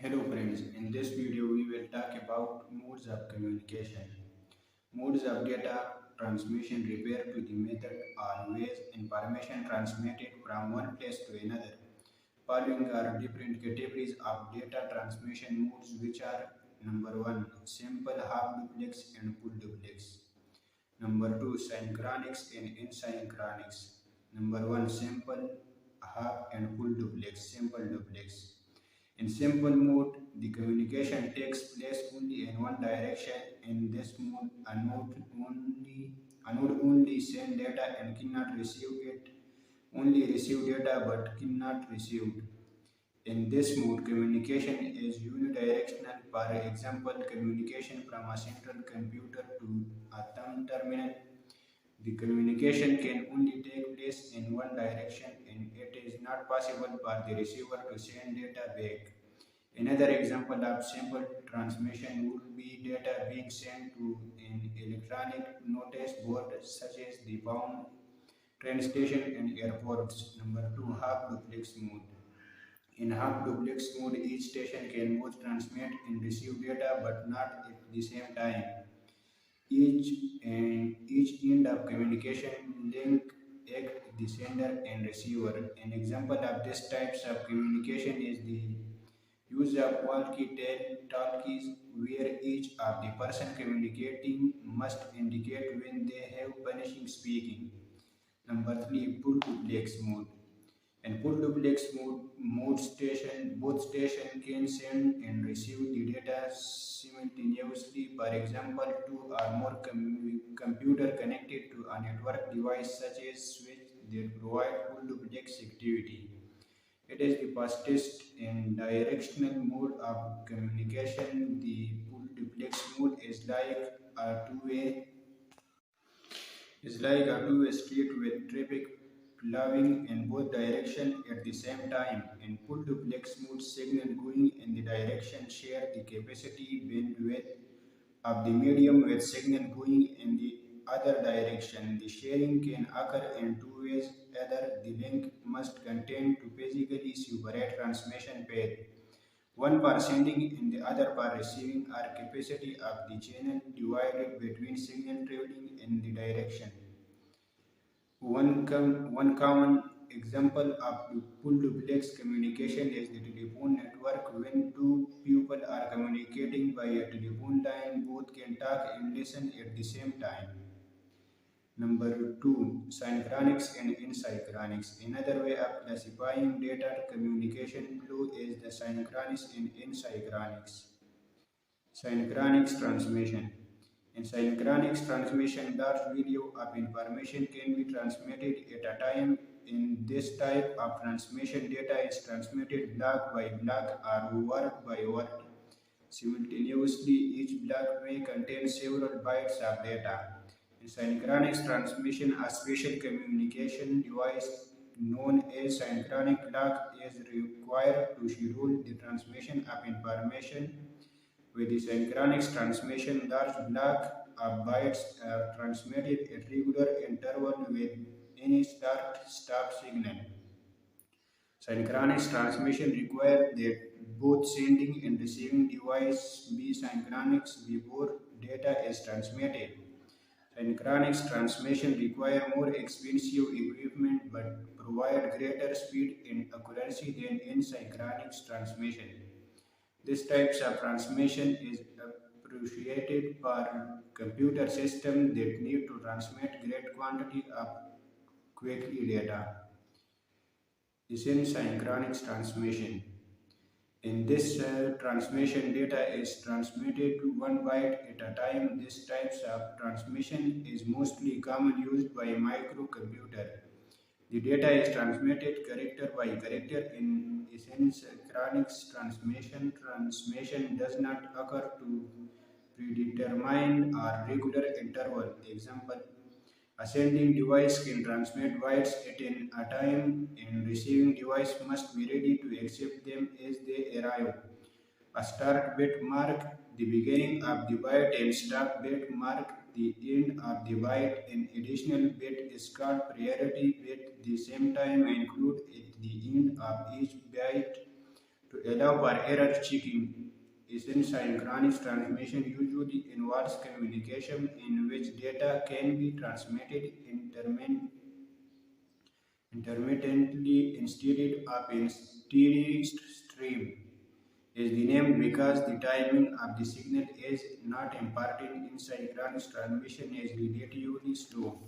Hello friends, in this video we will talk about modes of communication. Modes of data transmission refer to the method or ways information transmitted from one place to another. Following are different categories of data transmission modes which are number 1 simple half duplex and full duplex. Number 2 synchronics and asynchronics. Number 1 simple half and full duplex, simple duplex. In simple mode, the communication takes place only in one direction. In this mode, a node only send data and cannot receive it, only receive data but cannot receive. In this mode, communication is unidirectional. For example, communication from a central computer to a thumb terminal. The communication can only take place in one direction and it is not possible for the receiver to send data back. Another example of simple transmission would be data being sent to an electronic notice board such as the phone, train station and airports. Number 2 half duplex mode. In half duplex mode, each station can both transmit and receive data but not at the same time. Each end of communication link act the sender and receiver. An example of this types of communication is the use of walkie-talkies where each of the person communicating must indicate when they have finishing speaking. Number 3 full duplex mode. In full duplex mode station, both stations can send and receive the data simultaneously. For example, two or more computer connected to a network device such as switch that provide full duplex activity. It is the fastest and directional mode of communication. The full duplex mode is like a two-way street with traffic flowing in both directions at the same time. In full duplex mode, signal going in the direction share the capacity bandwidth of the medium with signal going in the other direction. The sharing can occur in two ways. Either the link must contain to physically separate transmission path, one for sending and the other for receiving, or capacity of the channel divided between signal traveling in the direction. One common example of full duplex communication is the telephone network. When two people are communicating by a telephone line, both can talk and listen at the same time. Number 2. Synchronics and asynchronics. Another way of classifying data communication flow is the synchronics and asynchronics. Synchronics transmission. In synchronics transmission, large video of information can be transmitted at a time. In this type of transmission, data is transmitted block by block or word by word. Simultaneously, each block may contain several bytes of data. In synchronous transmission, a special communication device known as synchronic clock is required to schedule the transmission of information. With the synchronous transmission, large blocks of bytes are transmitted at regular intervals with any start-stop signal. Synchronous transmission requires that both sending and receiving devices be synchronous before data is transmitted. Synchronous transmission require more expensive equipment but provide greater speed and accuracy than asynchronous transmission. This type of transmission is appreciated for computer systems that need to transmit great quantity of quickly data. Asynchronous transmission. In this transmission, data is transmitted to one byte at a time. This type of transmission is mostly common used by microcomputer. The data is transmitted character by character. In asynchronous transmission, transmission does not occur to predetermined or regular interval. Example, a sending device can transmit bytes at a time and receiving device must be ready to accept them as they arrive. A start bit mark the beginning of the byte and stop bit mark the end of the byte. An additional bit is called priority bit. The same time included at the end of each byte To allow for error checking, asynchronous transmission usually involves communication in which data can be transmitted intermittently instead of in steady stream. Is the name because the timing of the signal is not imparted in synchronous transmission is relatively slow.